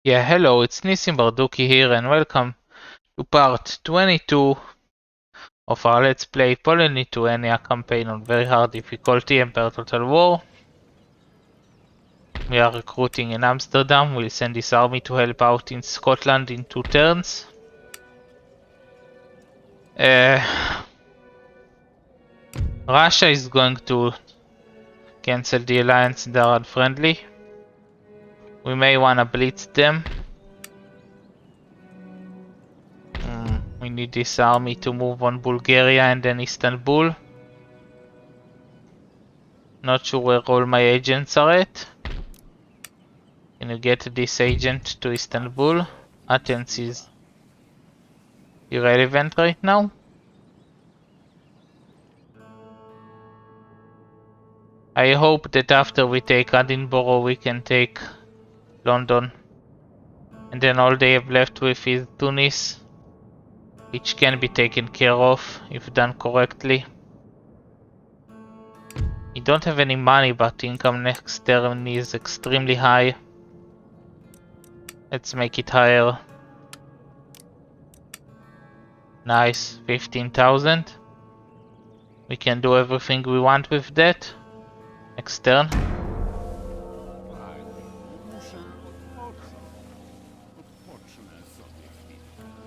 Yeah, hello, it's Nissim Barduki here and welcome to part 22 of our Let's Play Poland Lithuania campaign on very hard difficulty Empire Total War. We are recruiting in Amsterdam. We'll send this army to help out in Scotland in 2 turns. Russia is going to cancel the alliance, they are unfriendly. We may wanna blitz them. We need this army to move on Bulgaria and then Istanbul. Not sure where all my agents are at. Can you get this agent to Istanbul? Athens is irrelevant right now. I hope that after we take Edinburgh we can take London. And then all they have left with is Tunis, which can be taken care of if done correctly. We don't have any money, but income next term is extremely high. Let's make it higher. Nice, 15,000. We can do everything we want with that. Next turn.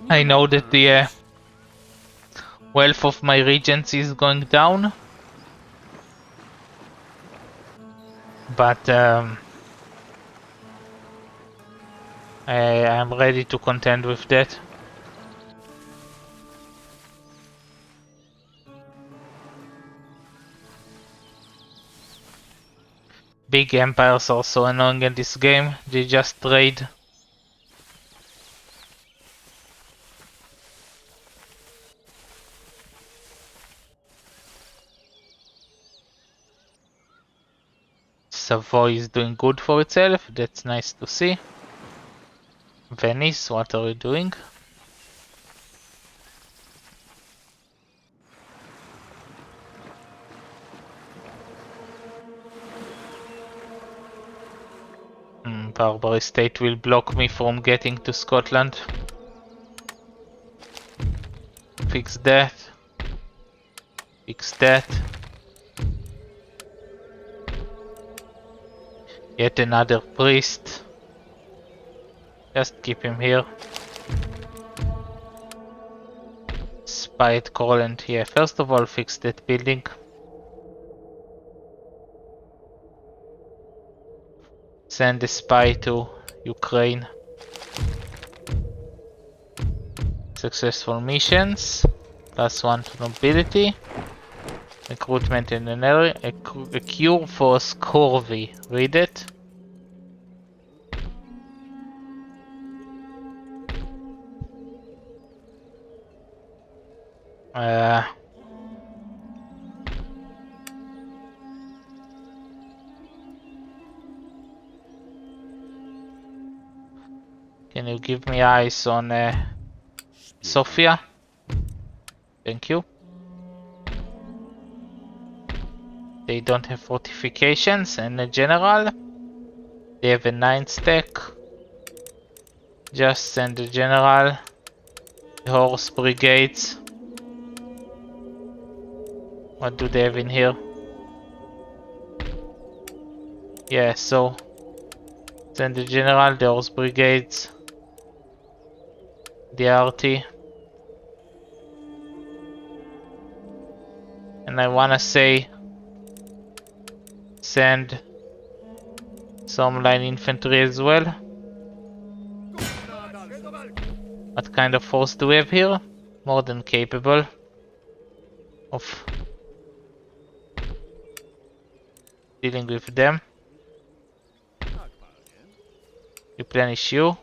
I know that the wealth of my regents is going down, but I am ready to contend with that. Big empires are so annoying in this game, they just trade. Savoy is doing good for itself, that's nice to see. Venice, what are you doing? Barbary State will block me from getting to Scotland. Fix that. Fix that. Yet another priest. Just keep him here. Spy at Courland. Yeah, first of all fix that building. Send a spy to Ukraine. Successful missions. +1 to nobility. Recruitment in an area. A cure for scurvy. Read it. Can you give me eyes on Sofia? Thank you. They don't have fortifications and a general. They have a 9 stack. Just send the general. The horse brigades. What do they have in here? Yeah, so send the general, the horse brigades, the RT. And I wanna say send some line infantry as well. What kind of force do we have here? More than capable of dealing with them. Replenish you.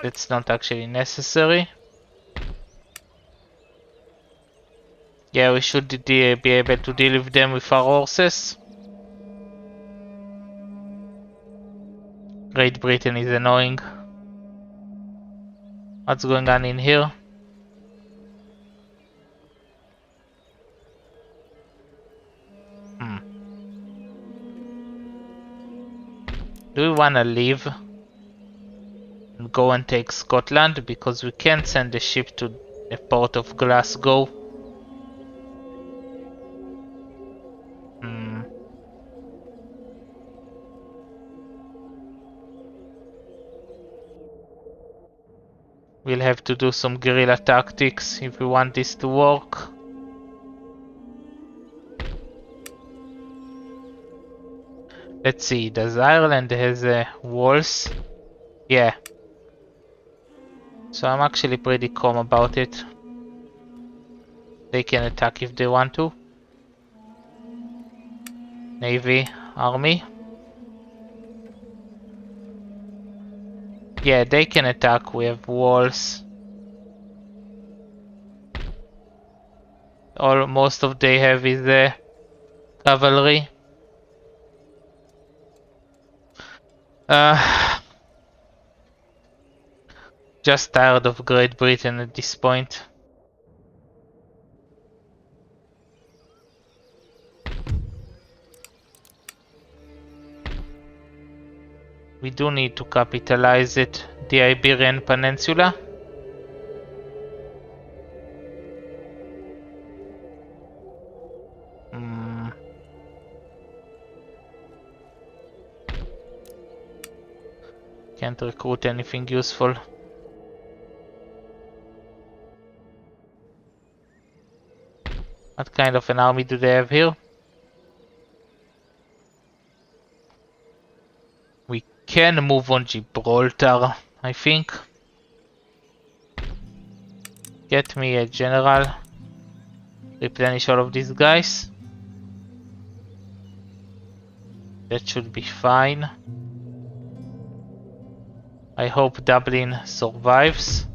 That's not actually necessary. Yeah, we should be able to deal with them with our horses. Great Britain is annoying. What's going on in here? Do we wanna leave? and go and take Scotland, because we can't send the ship to the port of Glasgow. We'll have to do some guerrilla tactics if we want this to work. Let's see, does Ireland has walls? Yeah. So I'm actually pretty calm about it. They can attack if they want to. Navy, army. Yeah, they can attack, we have walls. Most of they have is cavalry. Just tired of Great Britain at this point. We do need to capitalize it, the Iberian Peninsula. Can't recruit anything useful. What kind of an army do they have here? We can move on Gibraltar, I think. Get me a general. Replenish all of these guys. That should be fine. I hope Dublin survives.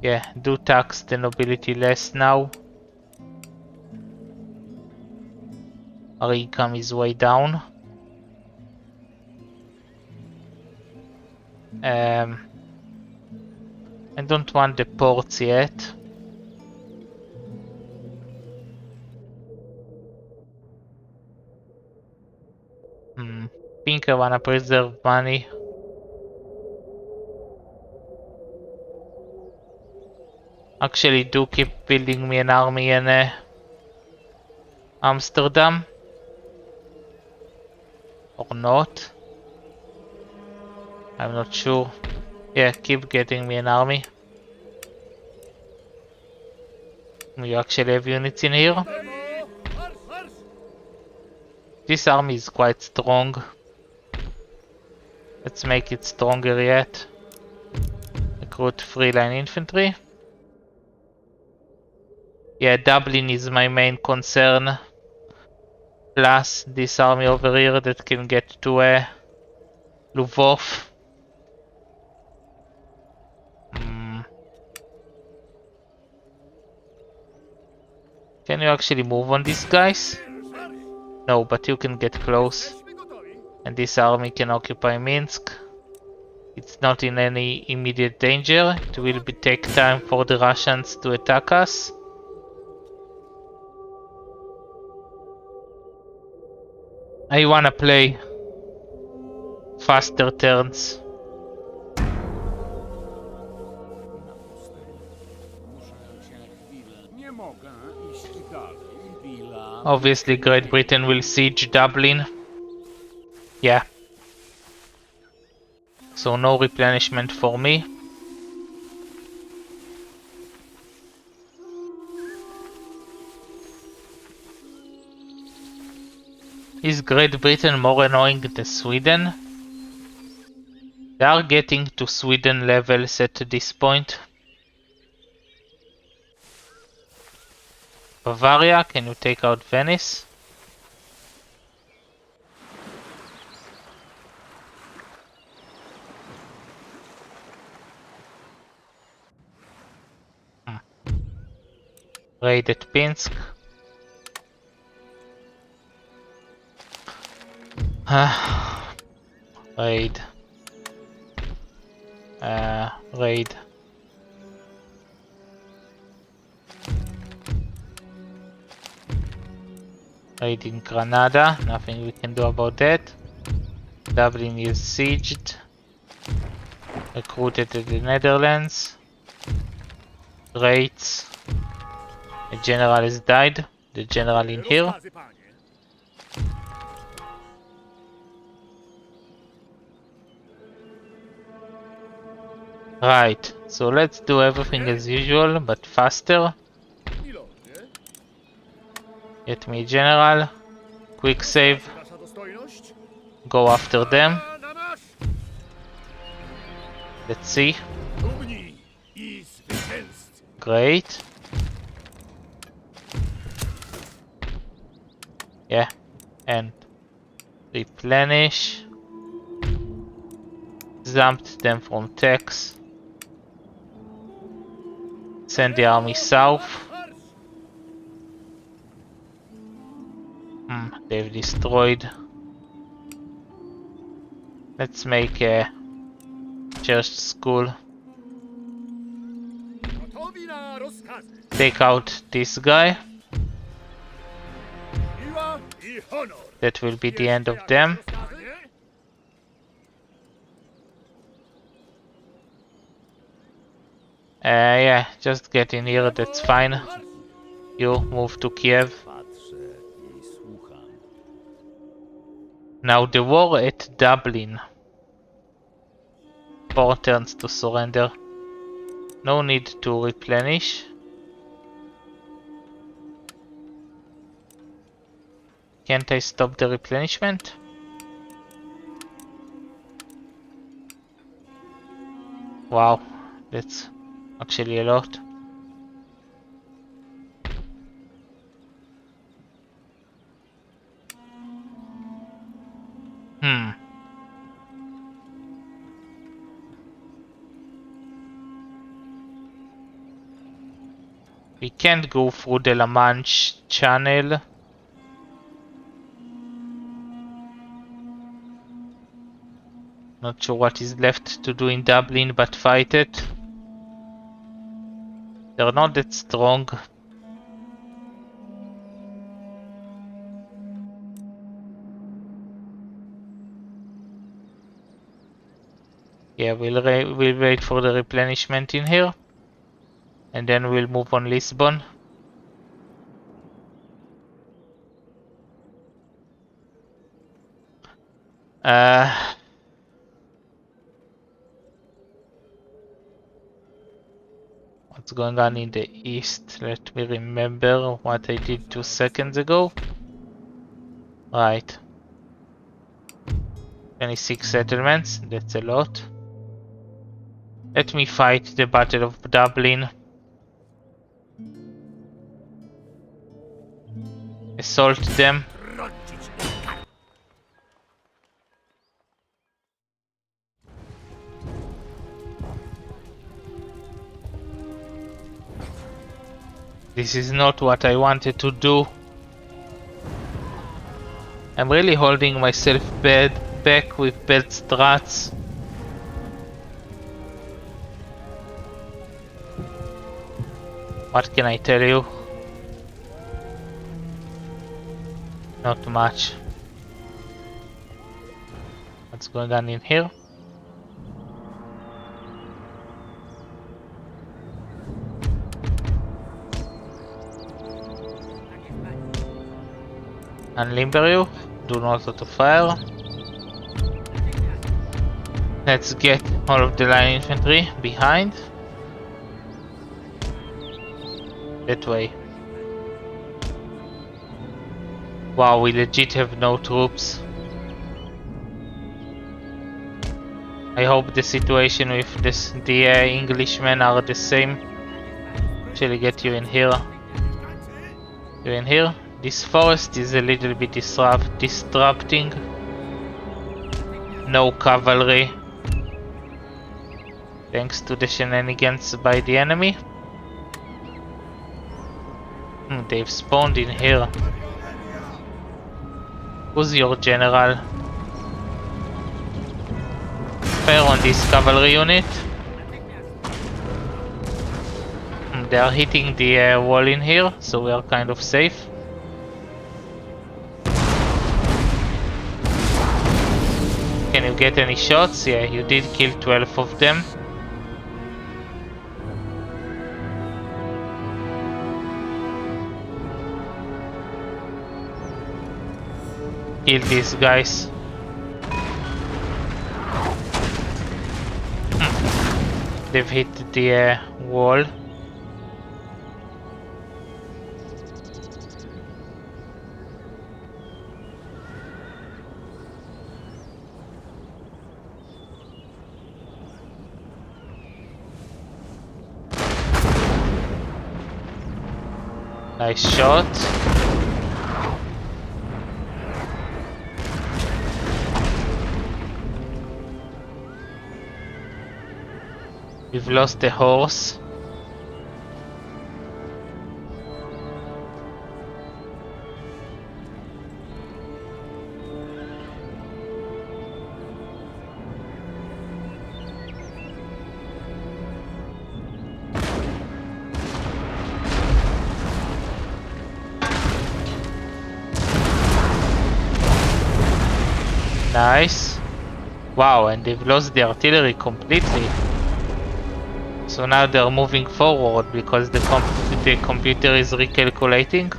Yeah, do tax the nobility less now. Our income is way down. I don't want the ports yet. Think I wanna preserve money. Actually, do keep building me an army in Amsterdam. Or not. I'm not sure. Yeah, keep getting me an army. You actually have units in here. This army is quite strong. Let's make it stronger yet. Recruit free line infantry. Yeah, Dublin is my main concern. Plus this army over here that can get to Lvov. Can you actually move on these guys? No, but you can get close. And this army can occupy Minsk. It's not in any immediate danger. It will take time for the Russians to attack us. I wanna play faster turns. Obviously Great Britain will siege Dublin. Yeah. So no replenishment for me. Is Great Britain more annoying than Sweden? They are getting to Sweden levels at this point. Bavaria, can you take out Venice? Raid at Pinsk. Raid. Raid. Raid in Granada. Nothing we can do about that. Dublin is sieged. Recruited to the Netherlands. Rates. A general has died. The general in here. Right, so let's do everything as usual, but faster. Get me general. Quick save. Go after them. Let's see. Great. Yeah, and replenish. Zumped them from Tex. Send the army south. They've destroyed. Let's make a church school. Take out this guy. That will be the end of them. Yeah, just get in here, that's fine. You move to Kiev. Now the war at Dublin. 4 turns to surrender. No need to replenish. Can't I stop the replenishment? Wow, that's actually a lot. We can't go through the La Manche channel. Not sure what is left to do in Dublin but fight it. They're not that strong. Yeah, we'll wait for the replenishment in here. And then we'll move on Lisbon. What's going on in the east? Let me remember what I did 2 seconds ago. Right. 26 settlements, that's a lot. Let me fight the Battle of Dublin. Assault them. This is not what I wanted to do. I'm really holding myself back with bad strats. What can I tell you? Not much. What's going on in here? Unlimber you. Do not auto fire. Let's get all of the line infantry behind. That way. Wow, we legit have no troops. I hope the situation with the Englishmen are the same. Actually get you in here. You in here? This forest is a little bit disrupting. No cavalry. Thanks to the shenanigans by the enemy. They've spawned in here. Who's your general? Fire on this cavalry unit. They are hitting the wall in here, so we are kind of safe. Can you get any shots? Yeah, you did kill 12 of them. Kill these guys. They've hit the wall. Nice shot. We've lost the horse. Nice. Wow, and they've lost the artillery completely. So now they're moving forward because the computer is recalculating.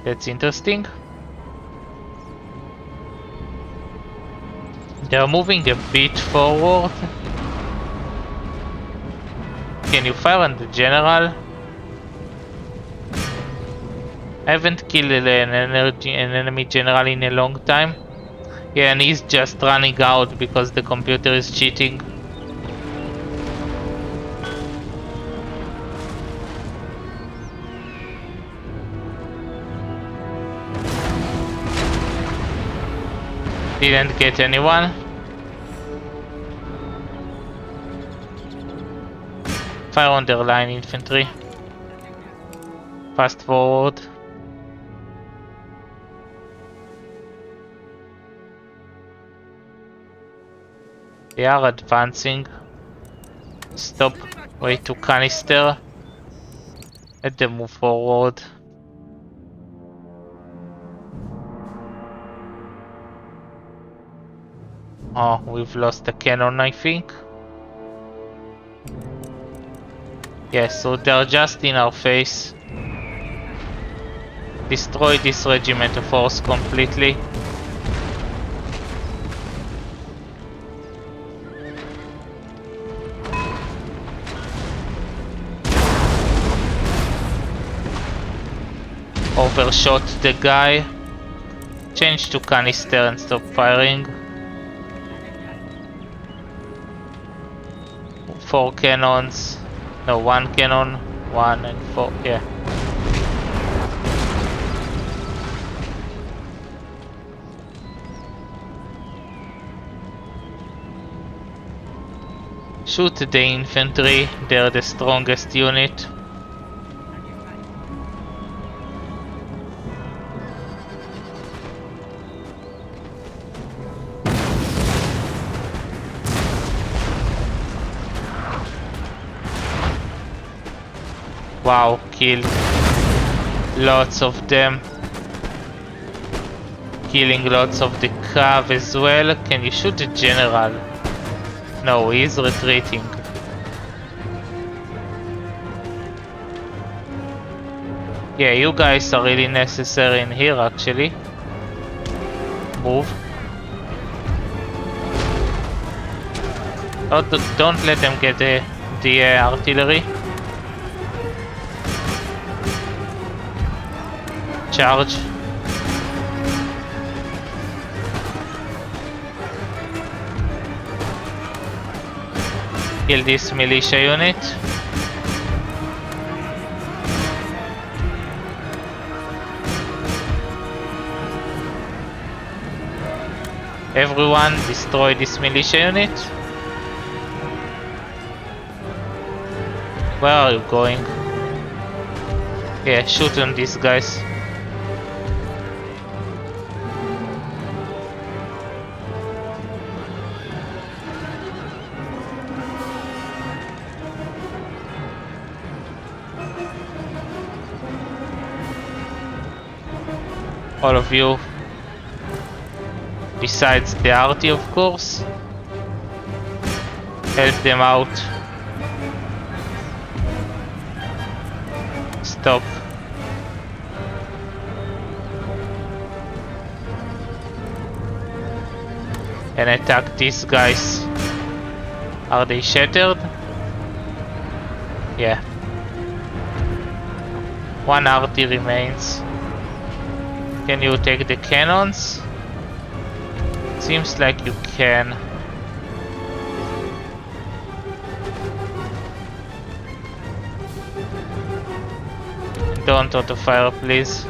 That's interesting. They're moving a bit forward. Can you fire on the general? I haven't killed an enemy general in a long time. Yeah, and he's just running out because the computer is cheating. Didn't get anyone. Fire on their line infantry. Fast forward. They are advancing. Stop. Wait to canister. Let them move forward. Oh, we've lost the cannon, I think. Yes, so they're just in our face. Destroy this regiment of horse completely. Overshot the guy. Change to canister and stop firing. 4 cannons. No, 1 cannon. 1 and 4. Yeah. Shoot the infantry. They're the strongest unit. Wow, killed lots of them. Killing lots of the cav as well. Can you shoot the general? No, he's retreating. Yeah, you guys are really necessary in here actually. Move. Oh, don't let them get the artillery. Charge. Kill this militia unit. Everyone destroy this militia unit. Where are you going? Yeah, shoot on these guys. All of you Besides the arty, of course. Help them out. Stop. And attack these guys. Are they shattered? Yeah. One arty remains. Can you take the cannons? Seems like you can. Don't auto fire, please.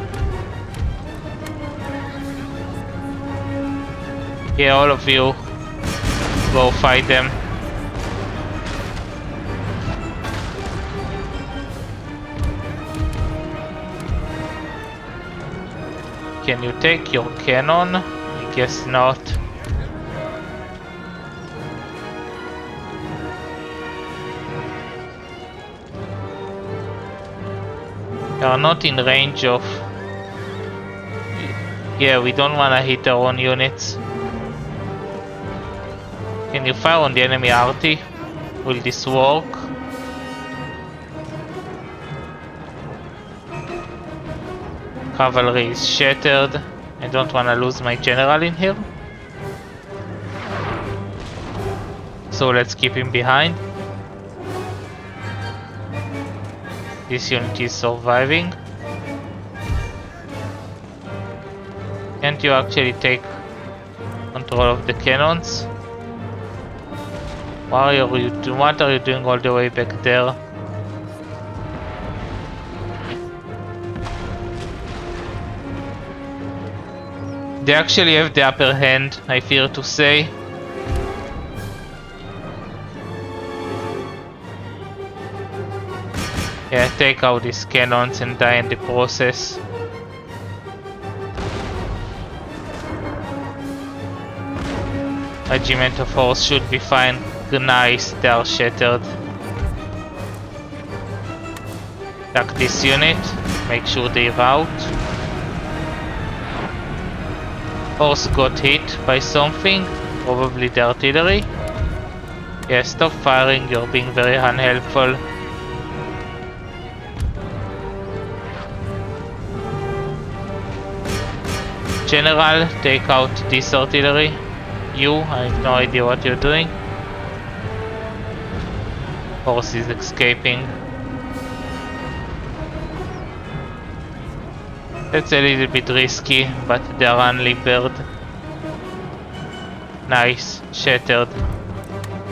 Yeah, all of you go fight them. Can you take your cannon? I guess not. They are not in range of... Yeah, we don't wanna hit our own units. Can you fire on the enemy arty? Will this work? Cavalry is shattered. I don't wanna lose my general in here. So let's keep him behind. This unit is surviving. Can't you actually take control of the cannons? What are you doing all the way back there? They actually have the upper hand, I fear to say. Yeah, take out these cannons and die in the process. Regiment of horse should be fine. Nice, they are shattered. Attack this unit, make sure they're out. Horse got hit by something, probably the artillery. Yeah, stop firing, you're being very unhelpful. General, take out this artillery. You, I have no idea what you're doing. Horse is escaping. That's a little bit risky, but they are unlimbered. Nice, shattered.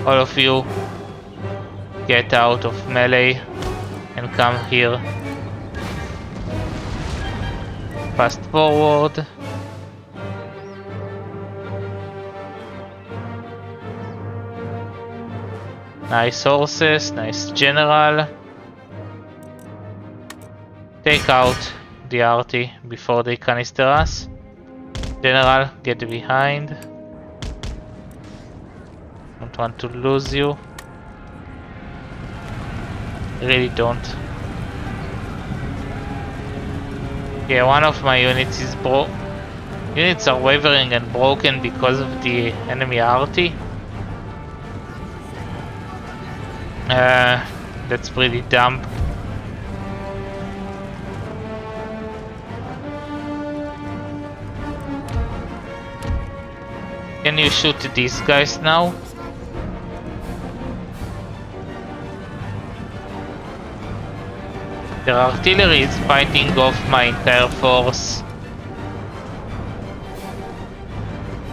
All of you get out of melee and come here. Fast forward. Nice horses, nice general. Take out the arty before they canister us. General, get behind. Don't want to lose you. Really don't. Yeah, one of my units is Units are wavering and broken because of the enemy arty. That's pretty dumb. Can you shoot these guys now? Their artillery is fighting off my entire force.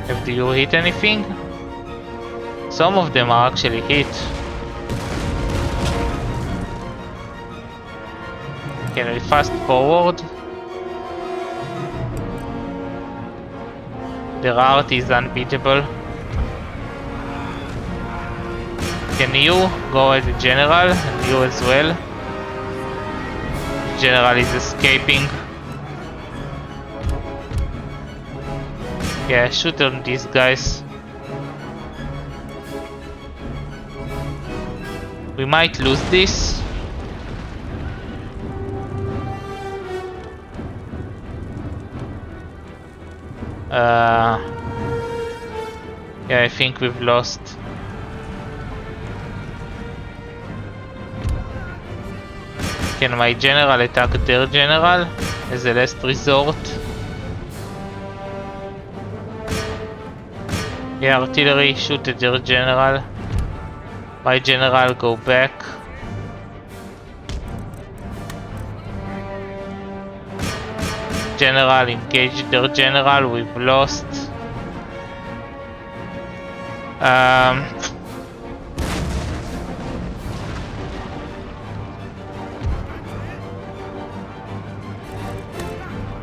Have you hit anything? Some of them are actually hit. Can we fast forward? The route is unbeatable. Can you go as a general? And you as well. The general is escaping. Yeah, shoot on these guys. We might lose this. Yeah, I think we've lost. Can my general attack their general as a last resort? Yeah, artillery shoot at their general. My general go back. General engage their general, we've lost.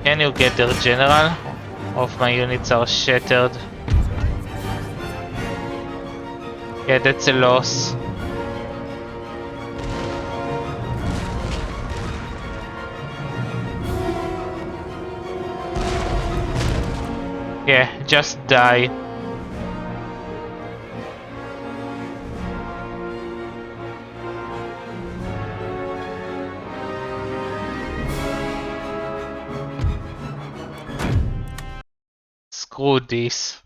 Can you get their general? Of my units are shattered. Yeah, that's a loss. Yeah, just die. Screw this.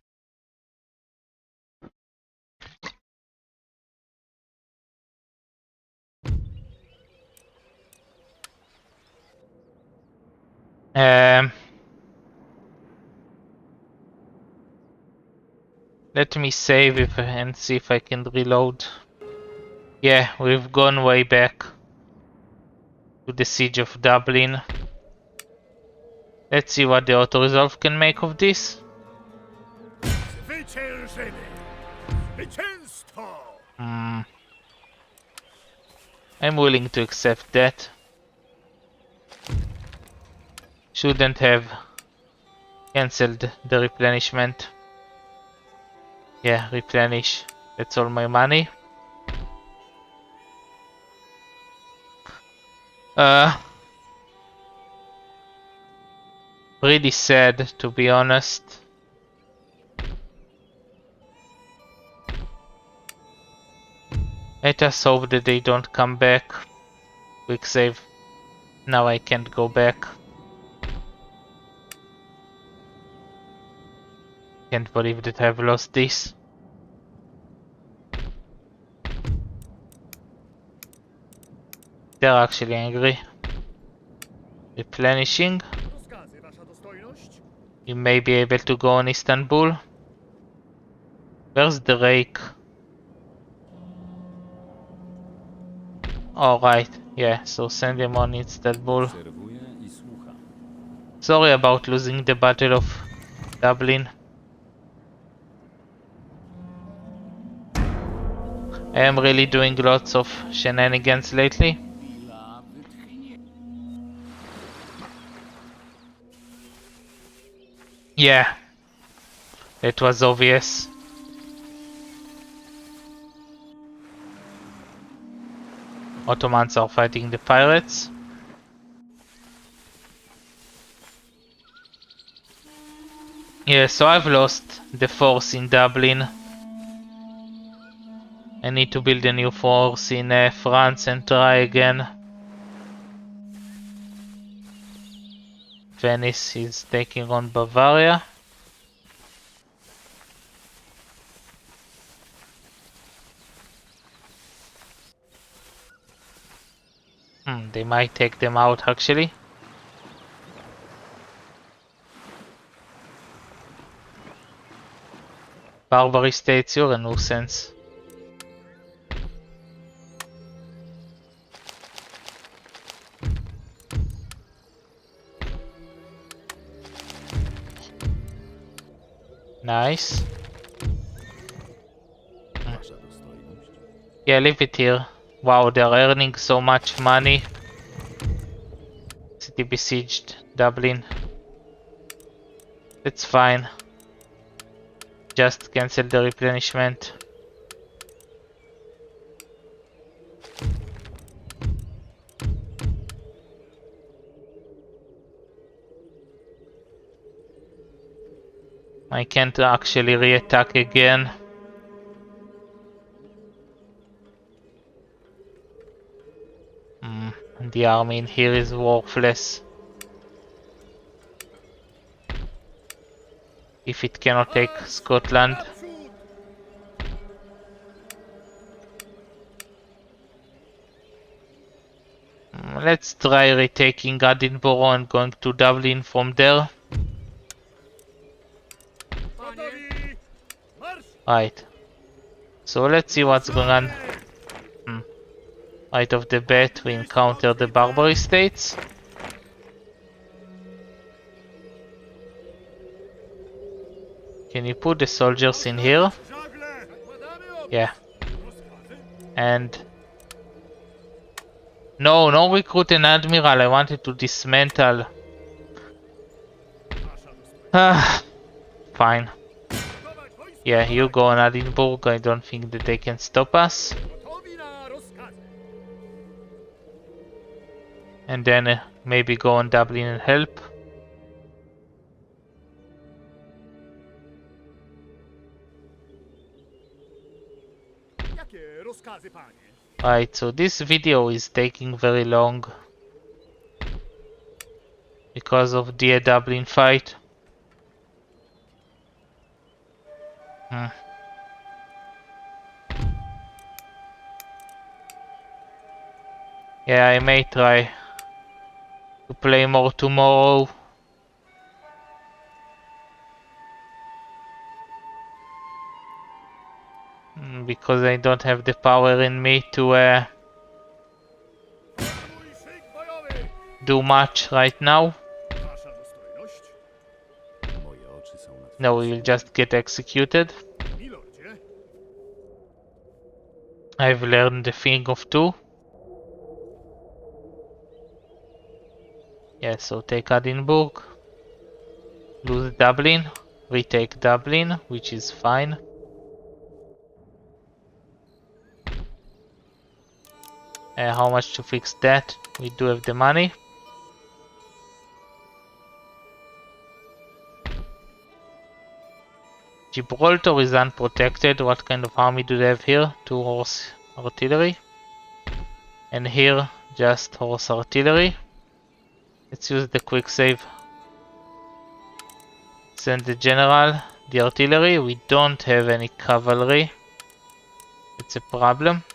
Let me save and see if I can reload. Yeah, we've gone way back to the siege of Dublin. Let's see what the auto-resolve can make of this. I'm willing to accept that. Shouldn't have cancelled the replenishment. Yeah, replenish. That's all my money. Really sad, to be honest. Let us hope that they don't come back. Quick save. Now I can't go back. Can't believe that I've lost this. They're actually angry. Replenishing. You may be able to go on Istanbul. Where's the rake? Alright, yeah, so send him on Istanbul. Sorry about losing the Battle of Dublin. I am really doing lots of shenanigans lately. Yeah, it was obvious. Ottomans are fighting the pirates. Yeah, so I've lost the force in Dublin. I need to build a new force in France and try again. Venice is taking on Bavaria. They might take them out actually. Barbary States, you're a nuisance. Nice. Yeah, leave it here. Wow, they're earning so much money. City besieged, Dublin. It's fine. Just cancel the replenishment. I can't actually re-attack again. The army in here is worthless. If it cannot take Scotland. Let's try retaking Edinburgh and going to Dublin from there. Right. So let's see what's going on. Right off the bat, we encounter the Barbary States. Can you put the soldiers in here? Yeah. And... No, no recruit an admiral. I wanted to dismantle. Fine. Yeah, you go on Edinburgh. I don't think that they can stop us. And then maybe go on Dublin and help. Right, so this video is taking very long because of the Dublin fight. Yeah, I may try to play more tomorrow. Because I don't have the power in me to do much right now. No, we will just get executed. I've learned the thing of two. Yeah, so take Edinburgh, lose Dublin, retake Dublin, which is fine. How much to fix that? We do have the money. Gibraltar is unprotected. What kind of army do they have here? 2 horse artillery. And here, just horse artillery. Let's use the quick save. Send the general, the artillery. We don't have any cavalry. It's a problem.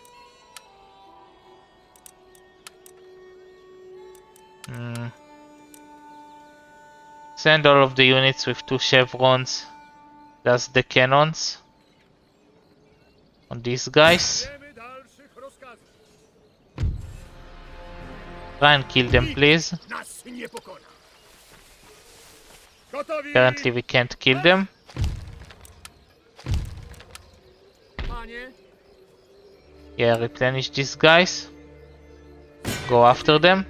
Send all of the units with 2 chevrons. That's the cannons. On these guys. Try and kill them, please. Apparently we can't kill them. Yeah, replenish these guys. Go after them.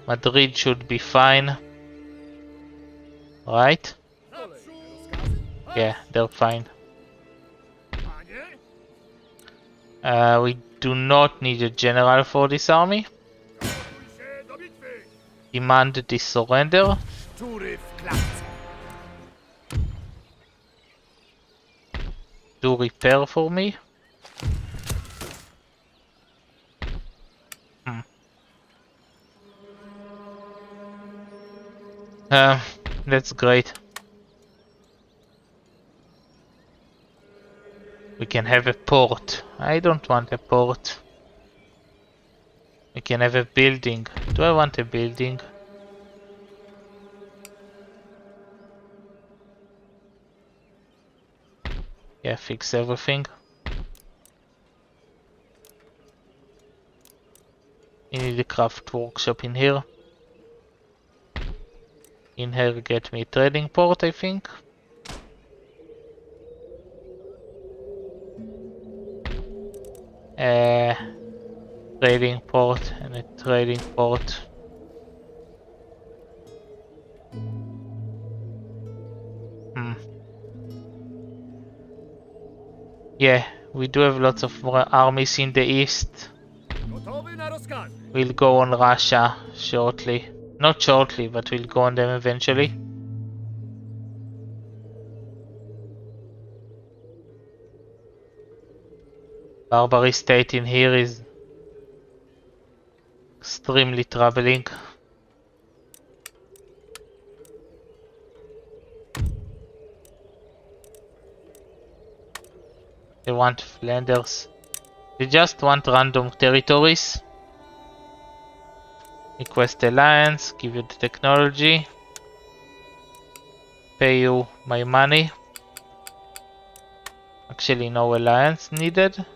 Madrid should be fine. Right? Yeah, they're fine. We do not need a general for this army. Demand the surrender. Do repair for me. That's great. We can have a port. I don't want a port. We can have a building. Do I want a building? Yeah, fix everything. You need a craft workshop in here. In here, get me a trading port, I think. Trading port and a trading port. Yeah, we do have lots of more armies in the east. We'll go on Russia shortly. Not shortly, but we'll go on them eventually. Barbary State in here is extremely troubling. They want Flanders. They just want random territories. Request alliance, give you the technology. Pay you my money. Actually, no alliance needed.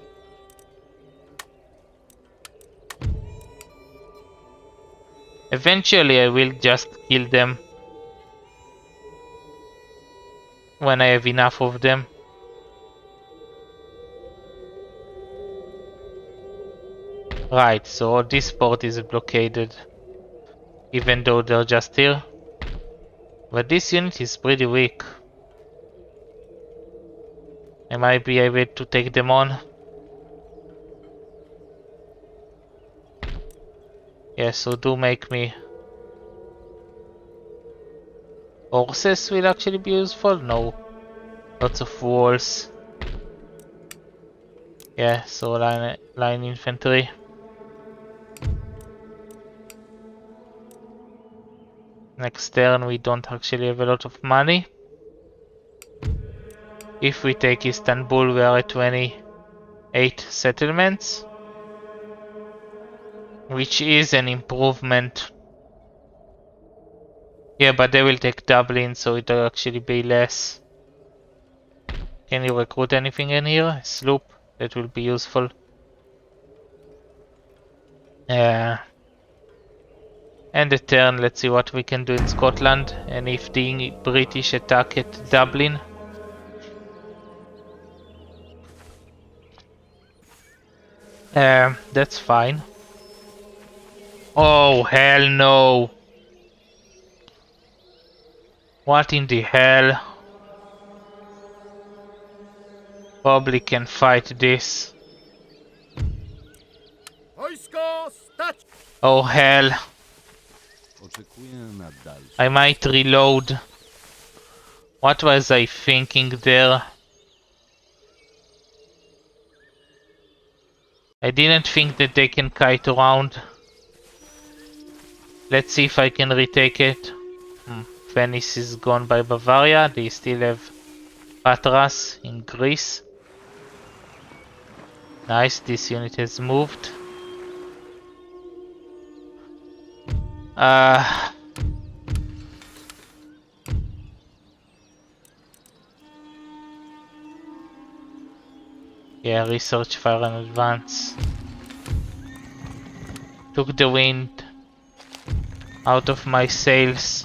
Eventually, I will just kill them when I have enough of them. Right, so this port is blockaded, even though they're just here. But this unit is pretty weak. I might be able to take them on. Yeah, so do make me... Horses will actually be useful? No. Lots of walls. Yeah, so line infantry. Next turn we don't actually have a lot of money. If we take Istanbul, we are at 28 settlements, which is an improvement. Yeah, but they will take Dublin, so it'll actually be less. Can you recruit anything in here? A sloop, that will be useful. And a turn, let's see what we can do in Scotland, and if the British attack at Dublin. That's fine. Oh, hell no! What in the hell? Probably can fight this. Oh hell. I might reload. What was I thinking there? I didn't think that they can kite around. Let's see if I can retake it. Venice is gone by Bavaria. They still have Patras in Greece. Nice, this unit has moved. Yeah, research fire in advance. Took the wind out of my sails.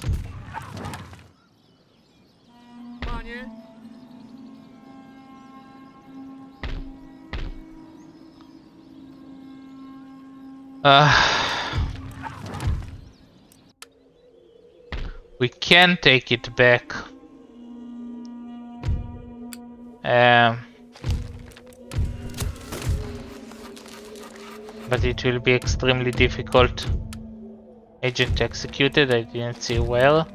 We can take it back. But it will be extremely difficult. Agent executed, I didn't see where.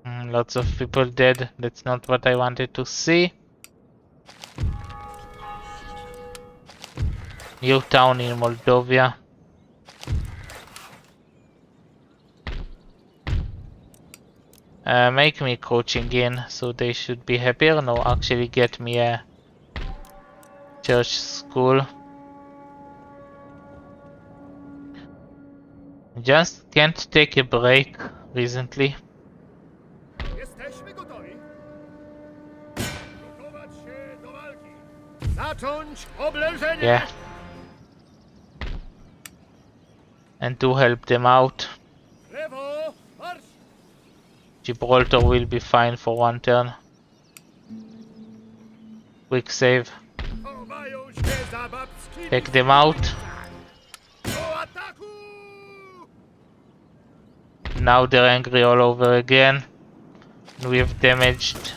Lots of people dead, that's not what I wanted to see. New town in Moldova. Make me coaching in, so they should be happier. No, actually get me a church school. Just can't take a break recently. Yeah. And to help them out. Gibraltar will be fine for one turn. Quick save. Take them out. Now they're angry all over again. We've damaged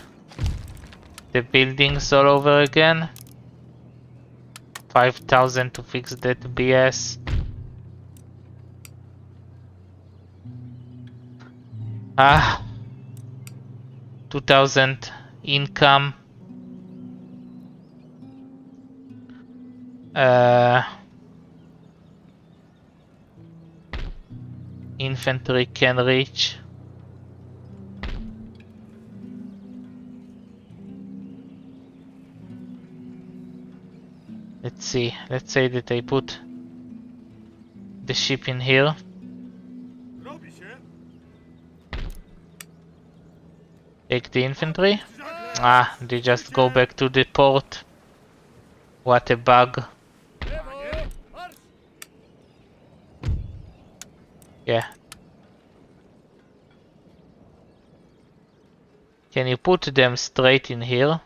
the buildings all over again. 5,000 to fix that BS. 2,000 income. Infantry can reach. Let's see. Let's say that I put the ship in here. Take the infantry. Ah, they just go back to the port. What a bug. Yeah. Can you put them straight in here?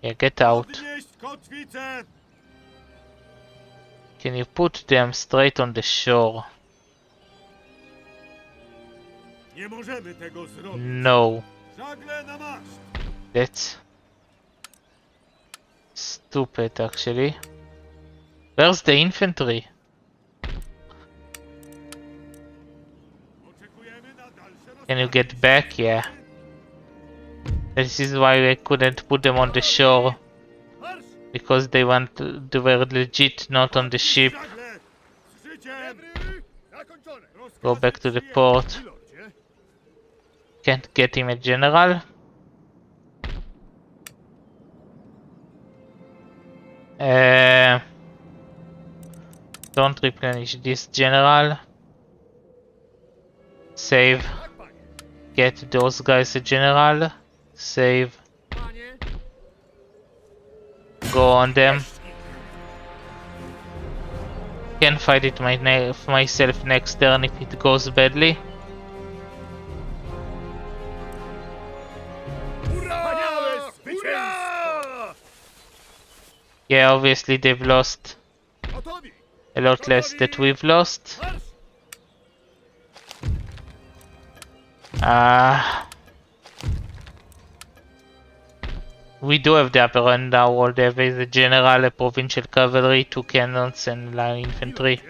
Yeah, get out. Can you put them straight on the shore? No. That's stupid actually. Where's the infantry? Can you get back? Yeah. This is why I couldn't put them on the shore. Because they were legit not on the ship. Go back to the port. Can't get him a general. Don't replenish this general. Save. Get those guys a general. Save. Go on them. Can fight it myself next turn if it goes badly. Yeah, obviously they've lost a lot less that we've lost. We do have the upper hand now. All they have is a general, a provincial cavalry, 2 cannons and line infantry.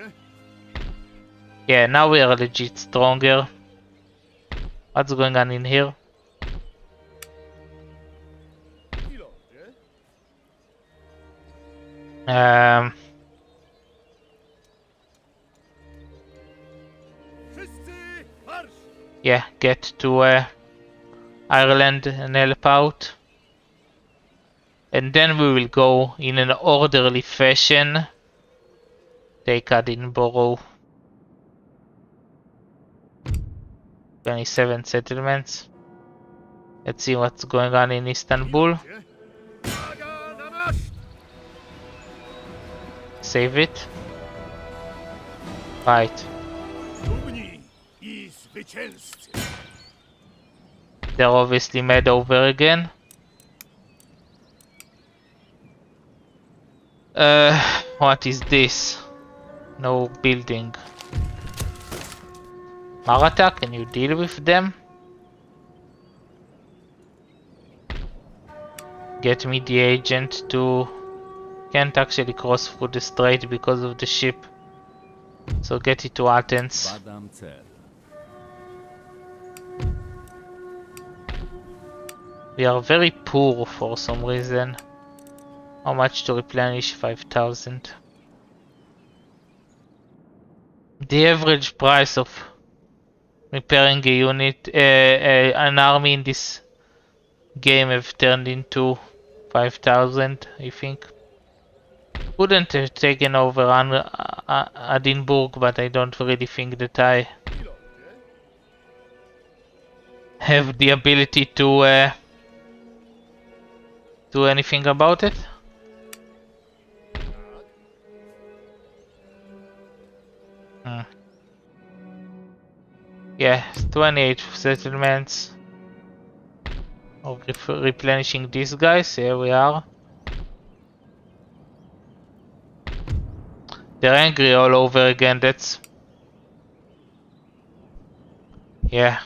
Yeah, now we are legit stronger. What's going on in here? Yeah, get to Ireland and help out. And then we will go in an orderly fashion. Take Edinburgh. 27 settlements. Let's see what's going on in Istanbul. Save it. Right. They're obviously mad over again. What is this? No building. Maratha, can you deal with them? Get me the agent to... Can't actually cross through the strait because of the ship. So get it to Athens. We are very poor for some reason. How much to replenish? 5,000. The average price of repairing a unit, an army in this game have turned into 5,000, I think. Wouldn't have taken over Edinburgh, but I don't really think that I have the ability to do anything about it. Yeah, 28 settlements. Of replenishing these guys. Here we are. They're angry all over again. That's... Yeah.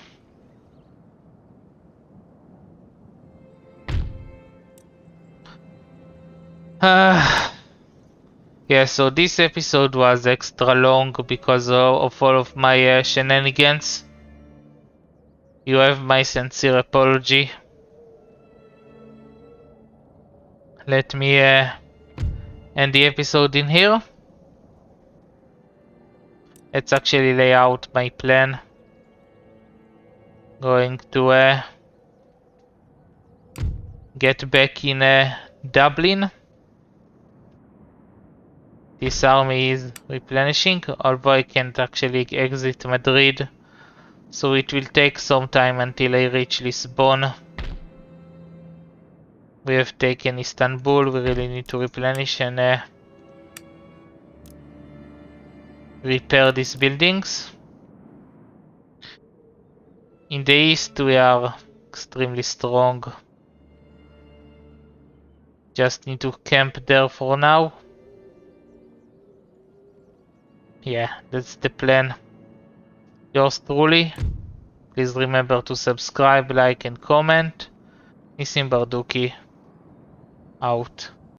Yeah, so this episode was extra long because of all of my shenanigans. You have my sincere apology. Let me end the episode in here. Let's actually lay out my plan. Going to get back in Dublin. This army is replenishing, although I can't actually exit Madrid, so it will take some time until I reach Lisbon. We have taken Istanbul, we really need to replenish and repair these buildings. In the east we are extremely strong. Just need to camp there for now. Yeah, that's the plan. Yours truly. Please remember to subscribe, like and comment. Nissim Barduki out.